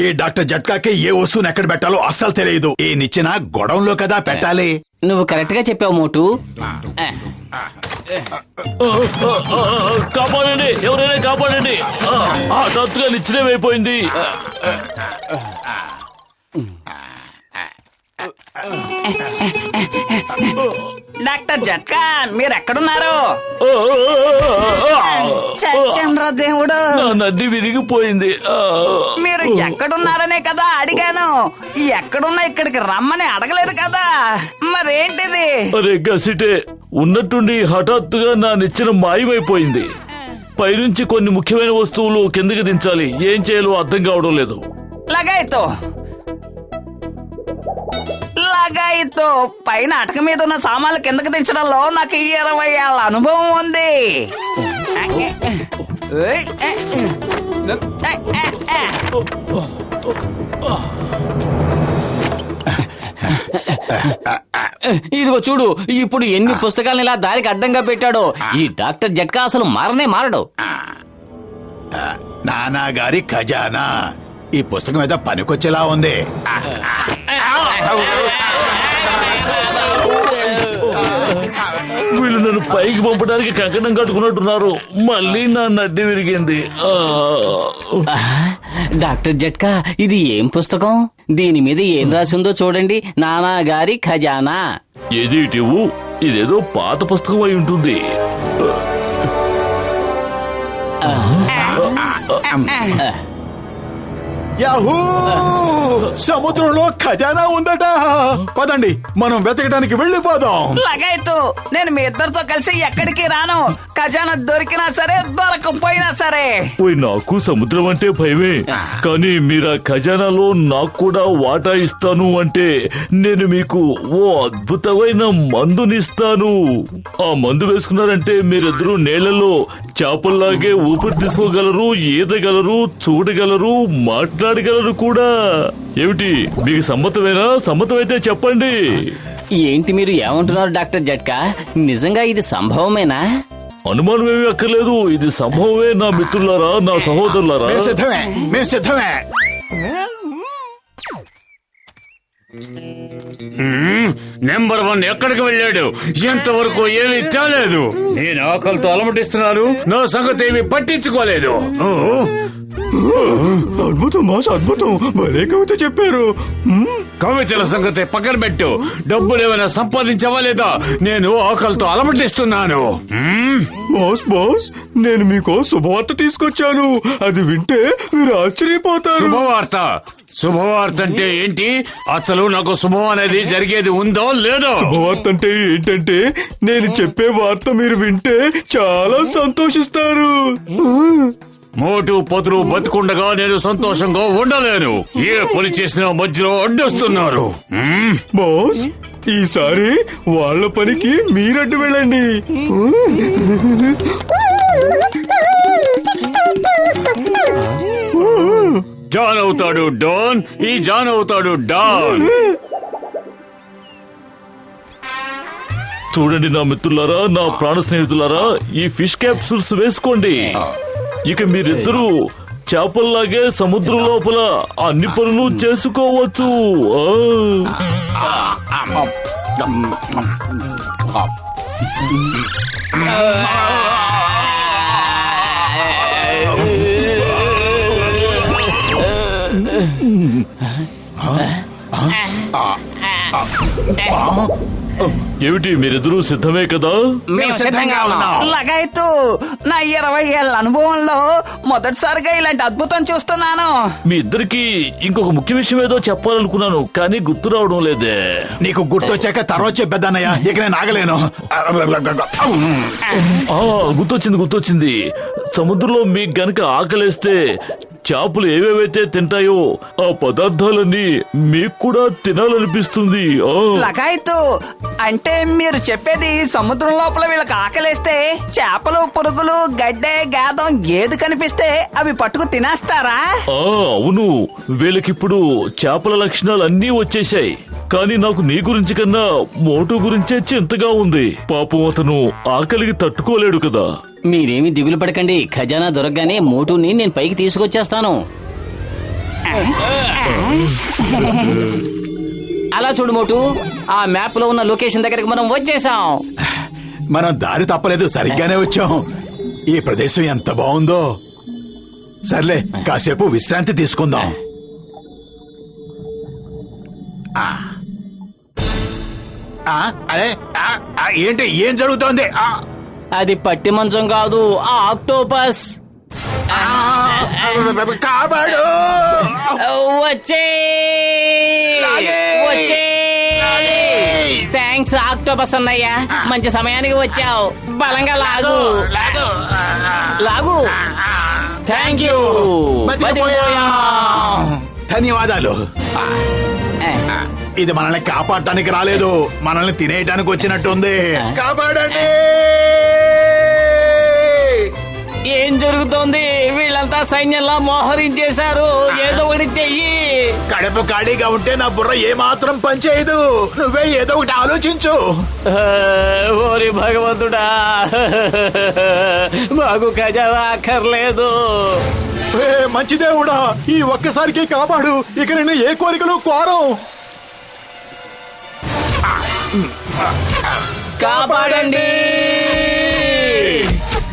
ఈ డాక్టర్ జట్కాకి ఏ వస్తువుని ఎక్కడ పెట్టాలో అస్సలు తెలియదు. ఈ నిచ్చిన గొడవంలో కదా పెట్టాలి. నువ్వు కరెక్ట్ గా చెప్పావు మోటు. కాపాడండి, ఎవరైనా కాపాడండి. హఠాత్తుగా నిశ్చయమైపోయింది. డాక్టర్ జట్కా మీరెక్కడున్నారు? చంద్ర దేవుడు, నా నడ్డి విరిగిపోయింది. మీరు ఎక్కడున్నారనే కదా అడిగాను. ఎక్కడున్నా ఇక్కడికి రమ్మని అడగలేదు కదా. మరేంటిది? అరే గసిటే, ఉన్నట్టుండి హఠాత్తుగా నా నిచ్చెన మాయమైపోయింది. పైనుంచి కొన్ని ముఖ్యమైన వస్తువులు కిందకి దించాలి. ఏం చేయాలో అర్థం కావడం లేదు. లగాయితో పైన అటక మీద ఉన్న సామాన్లు కిందకి దించడంలో నాకు 20 ఏళ్ల అనుభవం ఉంది. ఇదిగో చూడు, ఇప్పుడు ఎన్ని పుస్తకాలను ఇలా దారికి అడ్డంగా పెట్టాడో. ఈ డాక్టర్ జట్కా అసలు మారడు. నానా గారి ఖజానా ఈ పుస్తకం మీద పనికొచ్చేలా ఉంది. వీళ్ళు నన్ను పైకి పంపడానికి కంకణం కట్టుకున్నట్టున్నారు. మళ్ళీ నా నడ్డి విరిగింది. డాక్టర్ జట్కా, ఇది ఏం పుస్తకం? దీని మీద ఏం రాసిందో చూడండి. నానా గారి ఖజానా. ఏదేటివు, ఇదేదో పాత పుస్తకం అయి ఉంటుంది. యాహూ! సముద్రంలో ఖజానా ఉందట. పదండి, మనం వెతకడానికి వెళ్ళిపోదాం. లగాయితూ, నేను మీ ఇద్దరితో కలిసి ఎక్కడికి రాను. ఖజానా దొరికినా సరే, దొరకపోయినా సరే. నాకు సముద్రం అంటే భయమే, కానీ మీరు ఆ ఖజానాలో నాకు కూడా వాటా ఇస్తాను అంటే నేను మీకు ఓ అద్భుతమైన మందునిస్తాను. ఆ మందు వేసుకున్నారంటే మీరిద్దరూ నీళ్లలో చేపల్లాగే ఊపిరి తీసుకోగలరు, ఈదగలరు, చూడగలరు, మాట్లాడగలరు కూడా. ఏమిటి, మీకు సమ్మతమేనా? సమ్మతమైతే చెప్పండి. ఏంటి మీరు ఏమంటున్నారు డాక్టర్ జట్కా? నిజంగా ఇది సంభవమేనా? అనుమానం ఏమీ అక్కర్లేదు, ఇది సంభవమే. నా మిత్రులారా, నా సహోదరులారా, మేము సిద్ధమే. నెంబర్ 1 ఎక్కడికి వెళ్ళాడు? ఎంతవరకు ఏమీ తేలేదు. నేను ఆకలితో అలమటిస్తున్నాను, నా సంగతి ఏమీ పట్టించుకోలేదు. అద్భుతం బాస్, అద్భుతం. భలే కవిత చెప్పారు. కవితల సంగతి పక్కన పెట్టు. డబ్బులు ఏమైనా సంపాదించవా లేదా? నేను ఆకలితో అలమటిస్తున్నాను. బాస్, నేను మీకు శుభవార్త తీసుకొచ్చాను. అది వింటే మీరు ఆశ్చర్యపోతారు. శుభవార్త అంటే ఏంటి? అసలు నాకు శుభం అనేది జరిగేది ఉందో లేదో? శుభవార్త అంటే ఏంటంటే, నేను చెప్పే వార్త మీరు వింటే చాలా సంతోషిస్తారు. మోటు పొతులు బతుకుండగా నేను సంతోషంగా ఉండలేను. ఏ పని చేసినా మధ్యలో అడ్డొస్తున్నారు. బాస్, ఈసారి వాళ్ళ పనికి మీరడ్డు వెళ్ళండి. జాన్ అవుతాడు డాన్, ఈ జాన్ అవుతాడు డాన్. చూడండి నా మిత్రులారా, నా ప్రాణ స్నేహితులారా, ఈ ఫిష్ క్యాప్సూల్స్ వేసుకోండి. ఇక మీరిద్దరూ చేపల్లాగే సముద్రం లోపల అన్ని పనులు చేసుకోవచ్చు. ఏమిటి, మీరిద్దరూ సిద్ధమే కదా? మేము సిద్ధంగా ఉన్నాం. లగాయితూ, నా 20 ఏళ్ల అనుభవంలో మొదటిసారిగా ఇలాంటి అద్భుతం చూస్తున్నాను. మీ ఇద్దరికి ఇంకొక ముఖ్య విషయం ఏదో చెప్పాలనుకున్నాను, కానీ గుర్తు రావడం లేదే. నీకు గుర్తొచ్చాక తర్వాత చెప్పేద్దన్నయ్య, ఇక నేను ఆగలేను. గుర్తొచ్చింది. సముద్రంలో మీకు గనక ఆకలేస్తే చేపలు ఏవేవైతే తింటాయో ఆ పదార్థాలన్నీ మీకు కూడా తినాలనిపిస్తుంది. లగాయితూ, అంటే మీరు చెప్పేది సముద్రం లోపల వీళ్ళకి ఆకలేస్తే చేపలు పురుగులు గడ్డే గాదం ఏది కనిపిస్తే అవి పట్టుకు తినేస్తారా? అవును, వీళ్ళకిప్పుడు చేపల లక్షణాలు అన్నీ వచ్చేసాయి. కానీ నాకు నీ గురించి కన్నా మోటు గురించే చింతగా ఉంది. పాపం అతను ఆకలికి తట్టుకోలేడు కదా. మీరేమి దిగులు పడకండి, ఖజానా దొరకగానే మోటుని నేను పైకి తీసుకొచ్చేస్తాను. అలా చూడు మోటు, ఆ మ్యాప్ లో ఉన్న లొకేషన్ దగ్గరికి మనం వచ్చేసాం. మనం దారి తప్పలేదు, సరిగ్గానే వచ్చాం. ఈ ప్రదేశం ఎంత బాగుందో. సర్లే, కాసేపు విశ్రాంతి తీసుకుందాం. అరే ఏంటి, ఏం జరుగుతోంది? అది పట్టి మంచం కాదు, ఆ ఆక్టోపస్. కాపాడు! వచ్చే థ్యాంక్స్ ఆక్టోపస్ అన్నయ్య, మంచి సమయానికి వచ్చావు. బలంగా లాగు లాగు. Thank you. ధన్యవాదాలు. ఇది మనల్ని కాపాడటానికి రాలేదు, మనల్ని తినేయటానికి వచ్చినట్టుంది. కాపాడండి! ఏం జరుగుతోంది? వీళ్ళంతా సైన్యంలా మోహరించేశారు. ఏదో ఒకటి చెయ్యి. కడుపు ఖాళీగా ఉంటే నా బుర్ర ఏమాత్రం పనిచేయదు. నువ్వే ఏదో ఒకటి ఆలోచించు. ఓరి భగవంతుడా, మాకు ఖజానా అక్కర్లేదు. మంచి దేవుడా, ఈ ఒక్కసారికి కాపాడు. ఇక నేను ఏ కోరికలు కోరం. కాపాడండి,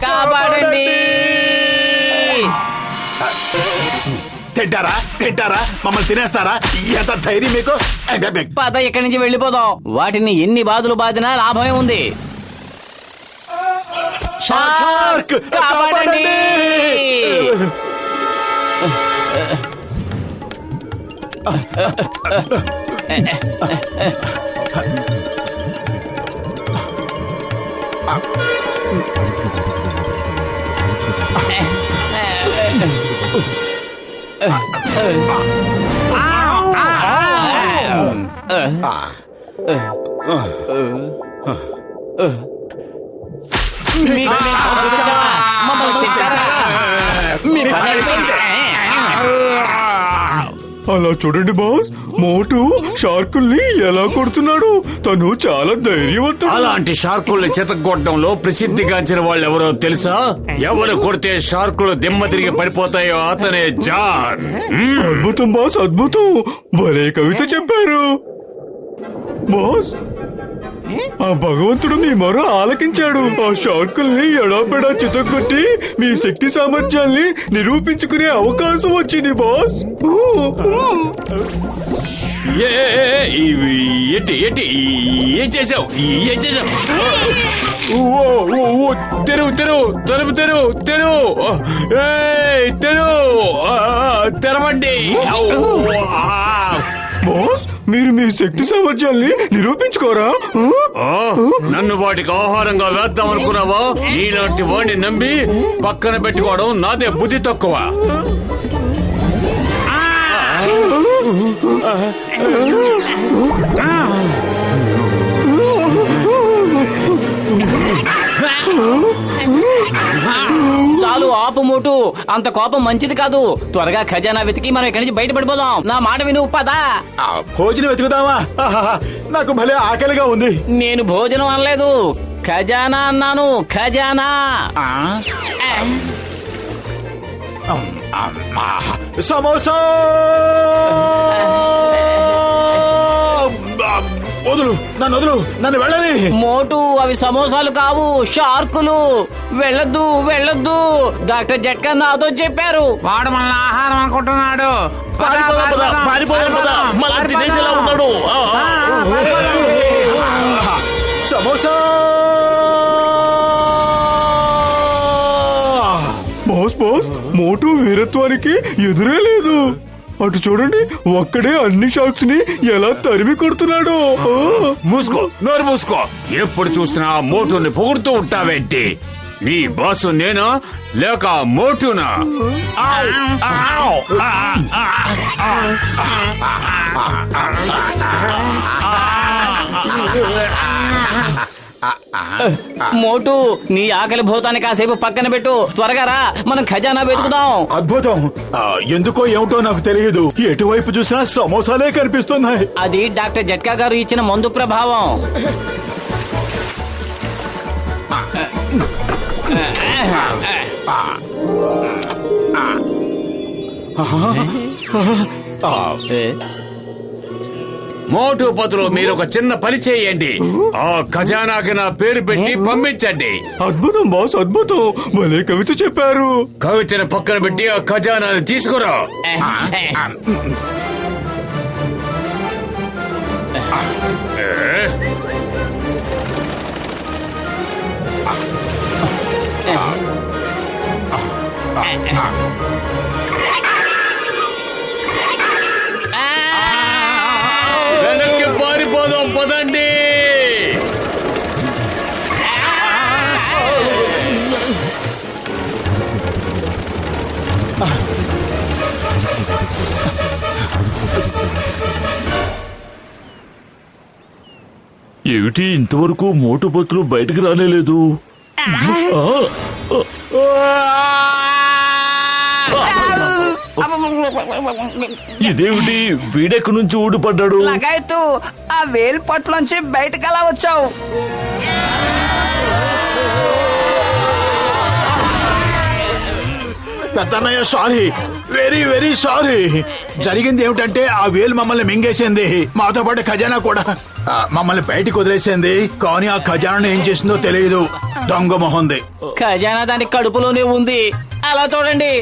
కాపాడండి. తింటారా? మమ్మల్ని తినేస్తారా? ఎంత ధైర్యం మీకు? పద, ఇక్కడి నుంచి వెళ్ళిపోదాం. వాటిని ఎన్ని బాధలు బాధినా లాభమే ఉంది. షార్క్, కాపాడండి. మమ్మల్ని తింటారా? మీ పని అయిపోయింది. అలా చూడండి బాస్, మోటు షార్కుల్ని ఎలా కొడుతున్నాడు. తను చాలా ధైర్యవంతుడు. అలాంటి షార్కుల్ని చితగొట్టడంలో ప్రసిద్ధిగాంచిన వాళ్ళు ఎవరో తెలుసా? ఎవరు కొడితే షార్కులు దిమ్మ తిరిగి పడిపోతాయో అతనే జాన్. అద్భుతం బాస్, అద్భుతం. భలే కవిత చెప్పారు బాస్. ఆ భగవంతుడు మీ మొర ఆలకించాడు. ఆ షార్కుల్ని ఎడాపెడా చితగొట్టి మీ శక్తి సామర్థ్యాల్ని నిరూపించుకునే అవకాశం వచ్చింది బాస్. ఏం చేసావు? తెరవండి. బాస్, మీరు మీ శక్తి సామర్థ్యాల్ని నిరూపించుకోరా? నన్ను వాటికి ఆహారంగా వేద్దాం అనుకున్నావా? నీలాంటి వాడిని నమ్మి పక్కన పెట్టుకోవడం నాదే బుద్ధి తక్కువ. చాలు, ఆపు మోటు. అంత కోపం మంచిది కాదు. త్వరగా ఖజానా వెతికి మనం ఇక్కడి నుంచి బయటపడిపోదాం. నా మాట విను, పదా. భోజనం వెతుకుదామా? నాకు భలే ఆకలిగా ఉంది. నేను భోజనం అనలేదు, ఖజానా అన్నాను. ఖజానా. సమోసా! వదులు, నన్ను వెళ్ళని. మోటు, అవి సమోసాలు కావు, షార్కులు. వెళ్ళొద్దు. డాక్టర్ జట్కా నాతో చెప్పారు. వాడు మనల్ని ఆహారం అనుకుంటున్నాడు. సమోసా! బాస్, మోటు వీరత్వానికి ఎదురే లేదు. అటు చూడండి, ఒక్కడే అన్ని షార్క్స్ ని ఎలా తరిమి కొడుతున్నాడో. నోరు మూసుకో. ఎప్పుడు చూసినా మోటుని పొగుడుతూ ఉంటావేంటి? నీ బాసు నేనా లేక మోటునా? మోటు నీ ఆకలి భూతాన్ని కాసేపు పక్కన పెట్టు, త్వరగా రా, మనం ఖజానా వెతుకుదాం. అద్భుతం. ఎందుకో ఏమిటో నాకు తెలియదు, ఎటువైపు చూసినా సమోసాలే కనిపిస్తున్నాయి. అది డాక్టర్ జట్కా గారు ఇచ్చిన మందు ప్రభావం. మోటు పతులు మీరు ఒక చిన్న పని చేయండి, ఆ ఖజానాకి నా పేరు పెట్టి పంపించండి. అద్భుతం బాస్, అద్భుతం. భలే కవిత చెప్పారు. కవితను పక్కన పెట్టి ఆ ఖజానాని తీసుకురా. వెనక్కి పారిపోదాం పదండి. ఏమిటి ఇంతవరకు మోటుపత్రులు బయటకు రానేలేదు? ఇదేమిటి, వీడెక్కడి నుంచి ఊడిపడ్డాడు? లగాయతు, ఆ వేలు పట్టులోంచి బయటకు అలా వచ్చావు. పెద్దన్నయ్య సారీ, వెరీ వెరీ సారీ. జరిగింది ఏమిటంటే ఆ వేలు మమ్మల్ని మింగేసింది, మాతో పాటు ఖజానా కూడా. మమ్మల్ని బయటికి వదిలేసింది, కానీ ఆ ఖజానా ఏం చేసిందో తెలియదు. దొంగ మొహంది. ఖజానా దాని కడుపులోనే ఉంది, అలా చూడండి.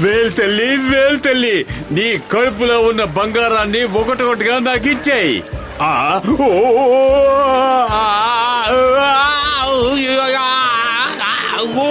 వేలు తల్లి, నీ కడుపులో ఉన్న బంగారాన్ని ఒకటొకటిగా నాకు ఇచ్చాయి. ఓ